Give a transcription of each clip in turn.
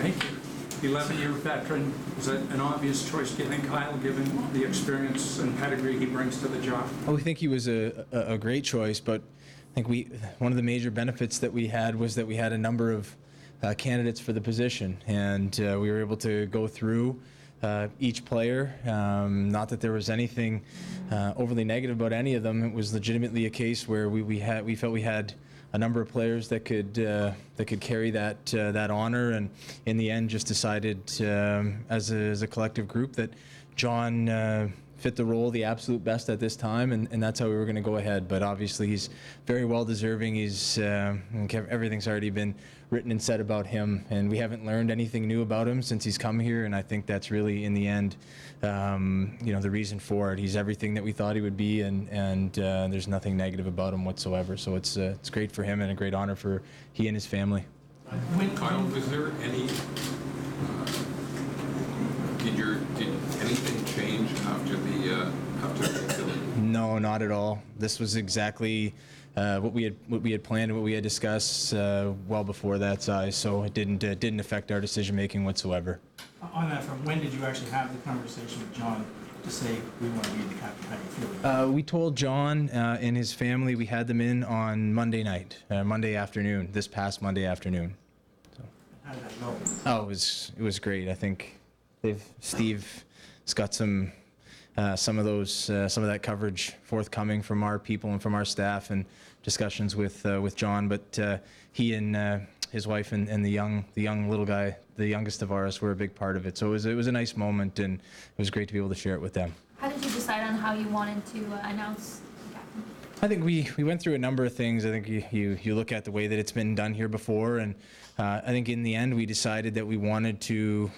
Thank you. 11-year veteran, is that an obvious choice, do you think, Kyle, given the experience and pedigree he brings to the job? Well, we think he was a great choice, but I think one of the major benefits that we had was that we had a number of candidates for the position, and we were able to go through each player. Not that there was anything overly negative about any of them. It was legitimately a case where we felt we had a number of players that could carry that honor, and in the end just decided as a collective group that John fit the role the absolute best at this time, and that's how we were going to go ahead. But obviously he's very well deserving. Everything's already been written and said about him, and we haven't learned anything new about him since he's come here, and I think that's really in the end the reason for it. He's everything that we thought he would be, and there's nothing negative about him whatsoever, so it's great for him and a great honor for he and his family. Kyle, was there any did anything change after the filling? No, not at all. This was exactly what we had planned and what we had discussed well before that size, so it didn't affect our decision making whatsoever. On that front, when did you actually have the conversation with John to say we want to be the captain? How do you feel? We told John and his family. We had them in on Monday night, Monday afternoon, this past Monday afternoon. So. How did that go? Oh, it was great. I think Steve's got some of that coverage forthcoming from our people and from our staff, and discussions with John. But he and his wife and the young little guy, the youngest Tavares, were a big part of it. So it was a nice moment, and it was great to be able to share it with them. How did you decide on how you wanted to announce the captain? I think we went through a number of things. I think you look at the way that it's been done here before, and I think in the end we decided that we wanted to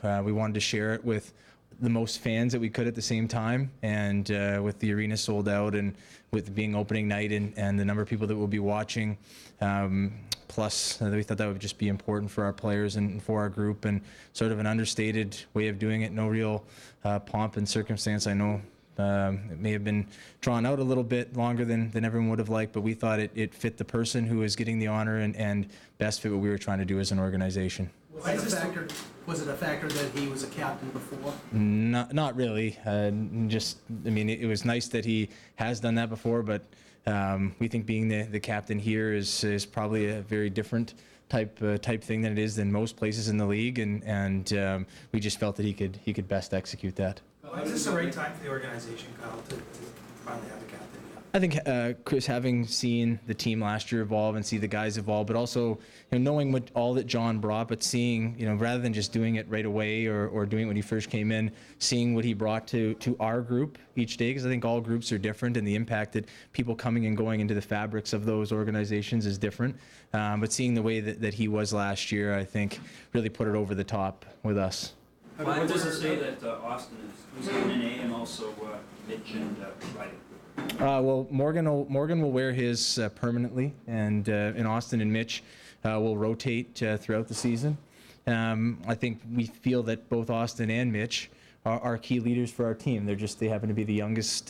share it with the most fans that we could at the same time, and with the arena sold out, and with being opening night, and the number of people that will be watching, plus we thought that would just be important for our players and for our group, and sort of an understated way of doing it. No real pomp and circumstance. I know it may have been drawn out a little bit longer than everyone would have liked, but we thought it fit the person who was getting the honor, and best fit what we were trying to do as an organization. Was it a factor that he was a captain before? Not really. It was nice that he has done that before, but we think being the captain here is probably a very different type thing than it is than most places in the league, and we just felt that he could best execute that. Is this the right time for the organization, Kyle, to finally have the captain? I think Chris, having seen the team last year evolve and see the guys evolve, but also knowing all that John brought, but seeing rather than just doing it right away or doing it when he first came in, seeing what he brought to our group each day, because I think all groups are different, and the impact that people coming and going into the fabrics of those organizations is different. But seeing the way that he was last year, I think really put it over the top with us. Why does it say that Austin was getting an A, and also Mitch and Riley? Well, Morgan will wear his permanently, and Austin and Mitch will rotate throughout the season. I think we feel that both Austin and Mitch are key leaders for our team. They happen to be the youngest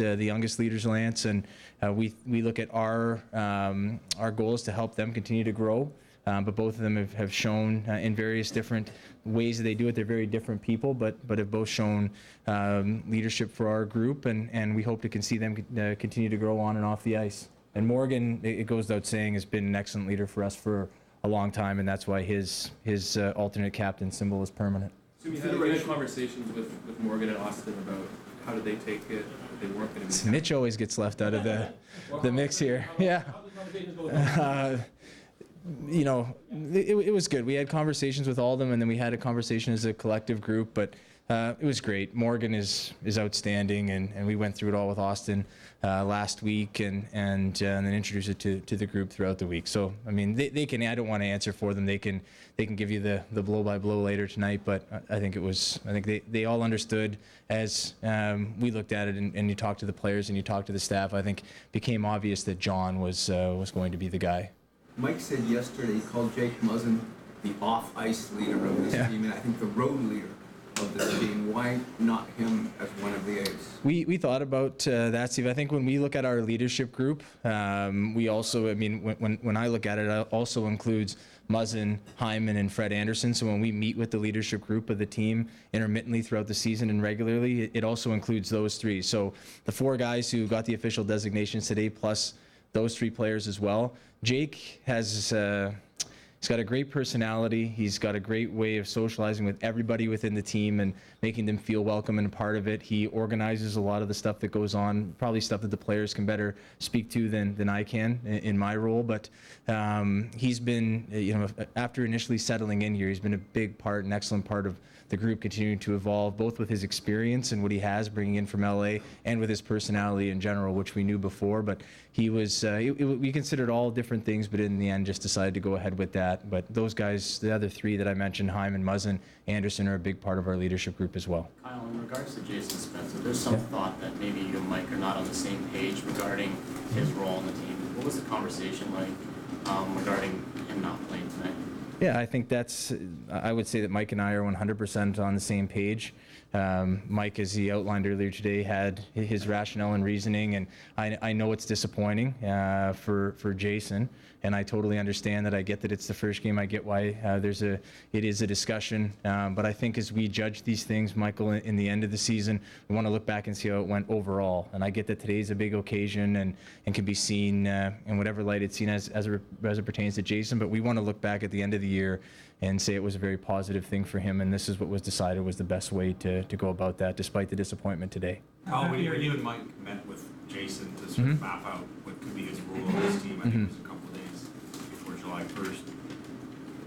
leaders, Lance, and we look at our goal is to help them continue to grow. But both of them have shown in various different ways that they do it. They're very different people, but have both shown leadership for our group, and we hope to see them continue to grow on and off the ice. And Morgan, it goes without saying, has been an excellent leader for us for a long time, and that's why his alternate captain symbol is permanent. So you had conversations with Morgan and Austin about how did they take it? They weren't going to be. Mitch always gets left out of the mix here. Yeah. It was good. We had conversations with all of them, and then we had a conversation as a collective group, but it was great. Morgan is outstanding, and we went through it all with Austin last week, and then introduced it to the group throughout the week. So, I mean, they can, I don't want to answer for them. They can give you the blow-by-blow later tonight, but I think they all understood as we looked at it, and you talked to the players and you talked to the staff. I think it became obvious that John was going to be the guy. Mike said yesterday he called Jake Muzzin the off-ice leader of this team, and I think the road leader. of this team. Why not him as one of the aides? We thought about that, Steve. I think when we look at our leadership group, we also, I mean, when I look at it, it also includes Muzzin, Hyman, and Fred Anderson. So when we meet with the leadership group of the team intermittently throughout the season and regularly, it also includes those three. So the 4 guys who got the official designations today, plus those 3 players as well. Jake has he's got a great personality. He's got a great way of socializing with everybody within the team and making them feel welcome and a part of it. He organizes a lot of the stuff that goes on, probably stuff that the players can better speak to than I can in my role. But he's been, after initially settling in here, he's been a big part, an excellent part of the group continuing to evolve, both with his experience and what he has bringing in from LA and with his personality in general, which we knew before. But he was, we considered all different things, but in the end just decided to go ahead with that. But those guys, the other 3 that I mentioned, Hyman, Muzzin, Anderson, are a big part of our leadership group as well. Kyle, in regards to Jason Spencer, there's some thought that maybe you and Mike are not on the same page regarding his role in the team. What was the conversation like regarding him not playing tonight? Yeah, I think I would say that Mike and I are 100% on the same page. Mike, as he outlined earlier today, had his rationale and reasoning, and I know it's disappointing for Jason, and I totally understand that. I get that it's the first game. I get why it is a discussion, but I think as we judge these things, Michael, in the end of the season, we want to look back and see how it went overall. And I get that today's a big occasion and can be seen in whatever light it's seen as it pertains to Jason, but we want to look back at the end of the year and say it was a very positive thing for him, and this is what was decided was the best way to go about that, despite the disappointment today. When you and Mike met with Jason to sort of map out what could be his role on this team, I think it was a couple of days before July 1st,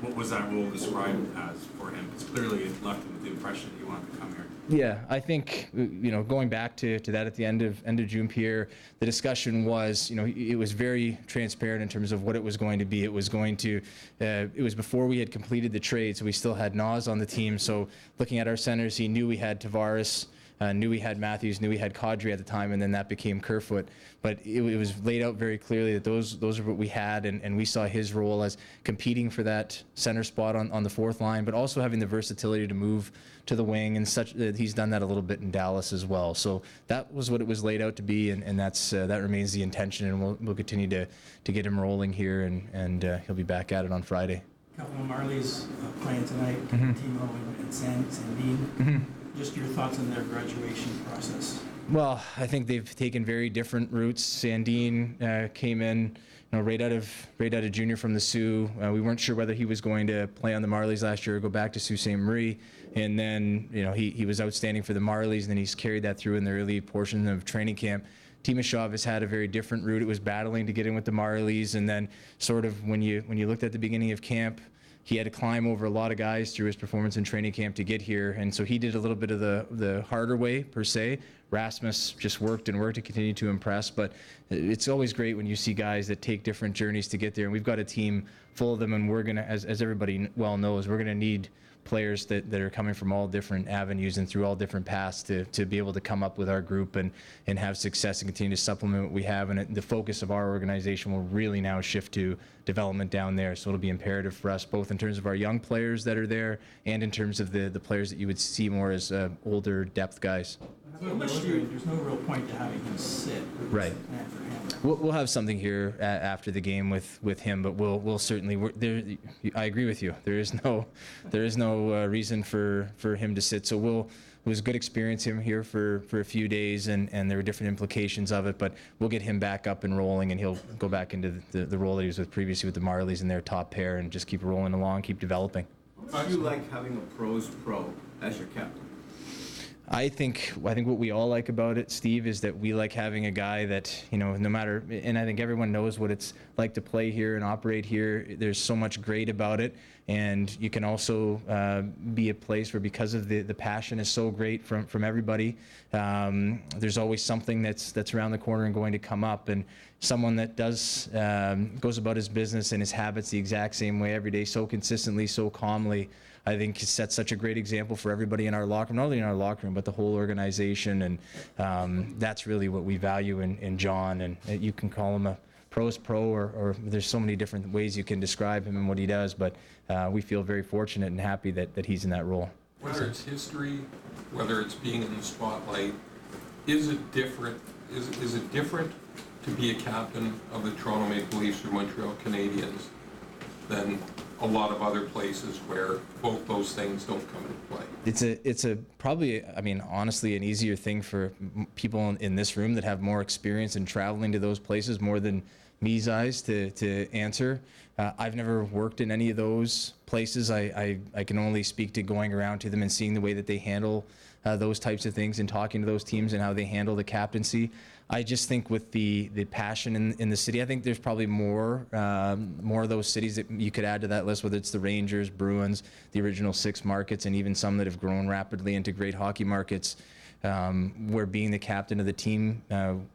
what was that role described as for him? Because clearly it left him with the impression that he wanted to come here. Yeah, I think, going back to that at the end of June, Pierre, the discussion was, it was very transparent in terms of what it was going to be. It was before we had completed the trade, so we still had Nas on the team. So looking at our centers, he knew we had Tavares, knew we had Matthews, knew we had Kadri at the time, and then that became Kerfoot. But it was laid out very clearly that those are what we had, and we saw his role as competing for that center spot on the 4th line, but also having the versatility to move to the wing, and such that he's done that a little bit in Dallas as well. So that was what it was laid out to be, and that remains the intention, and we'll continue to get him rolling here, and he'll be back at it on Friday. A couple of Marley's playing tonight, Timo and Sandin. Just your thoughts on their graduation process. Well, I think they've taken very different routes. Sandin came in, right out of junior from the Sioux. We weren't sure whether he was going to play on the Marlies last year or go back to Sault Ste. Marie. And then, he was outstanding for the Marlies, and then he's carried that through in the early portion of training camp. Timashov has had a very different route. It was battling to get in with the Marlies, and then sort of when you looked at the beginning of camp, he had to climb over a lot of guys through his performance in training camp to get here, and so he did a little bit of the harder way, per se. Rasmus just worked and worked to continue to impress, but it's always great when you see guys that take different journeys to get there, and we've got a team full of them, and we're going to, as everybody well knows, we're going to need players that are coming from all different avenues and through all different paths to be able to come up with our group and have success and continue to supplement what we have. And the focus of our organization will really now shift to development down there. So it'll be imperative for us, both in terms of our young players that are there and in terms of the players that you would see more as older depth guys. There's no real point to having him sit. Right. We'll have something here after the game with him, but we'll certainly. I agree with you. There is no reason for him to sit. So it was a good experience him here for a few days, and there were different implications of it. But we'll get him back up and rolling, and he'll go back into the role that he was with previously with the Marlies and their top pair, and just keep rolling along, keep developing. How do you like having a pros pro as your captain? I think what we all like about it, Steve, is that we like having a guy that, no matter, and I think everyone knows what it's like to play here and operate here. There's so much great about it, and you can also be a place where, because of the passion is so great from everybody, there's always something that's around the corner and going to come up, and someone that goes about his business and his habits the exact same way every day, so consistently, so calmly, I think sets such a great example for everybody in our locker room, not only in our locker room, but the whole organization. And that's really what we value in John. And you can call him a pro's pro, or there's so many different ways you can describe him and what he does. But we feel very fortunate and happy that he's in that role. Whether it's history, whether it's being in the spotlight, is it different to be a captain of the Toronto Maple Leafs or Montreal Canadiens than a lot of other places where both those things don't come into play? It's a probably, I mean, honestly, an easier thing for people in this room that have more experience in traveling to those places more than me's eyes to answer. I've never worked in any of those places. I can only speak to going around to them and seeing the way that they handle those types of things and talking to those teams and how they handle the captaincy. I just think with the passion in the city, I think there's probably more of those cities that you could add to that list, whether it's the Rangers, Bruins, the original 6 markets, and even some that have grown rapidly into great hockey markets, where being the captain of the team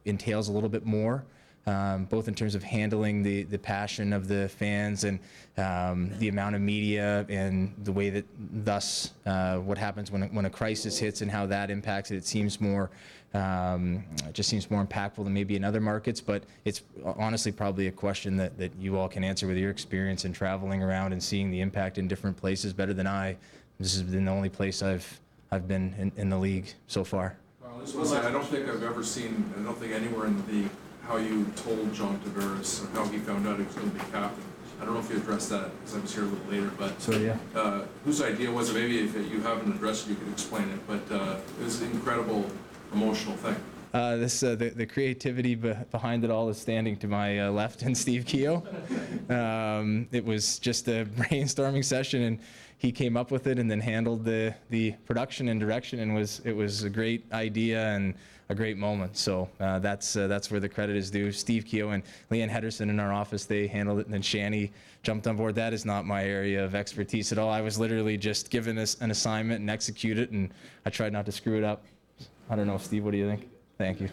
entails a little bit more. Both in terms of handling the passion of the fans and the amount of media and the way that thus what happens when a crisis hits and how that impacts it. It seems more, it just seems more impactful than maybe in other markets, but it's honestly probably a question that you all can answer with your experience in traveling around and seeing the impact in different places better than I. This has been the only place I've been in the league so far. Well, I just want to say, I don't think anywhere in the league how you told John Tavares or how he found out he was going to be captain. I don't know if you addressed that because I was here a little later, but So yeah. Whose idea was it? Maybe if you haven't addressed it, you could explain it, but it was an incredible emotional thing. The creativity behind it all is standing to my left and Steve Keogh. It was just a brainstorming session, and he came up with it and then handled the production and direction, and it was a great idea and a great moment. So that's where the credit is due. Steve Keogh and Leanne Henderson in our office, they handled it, and then Shani jumped on board. That is not my area of expertise at all. I was literally just given an assignment and execute it, and I tried not to screw it up. I don't know, Steve, what do you think? Thank you.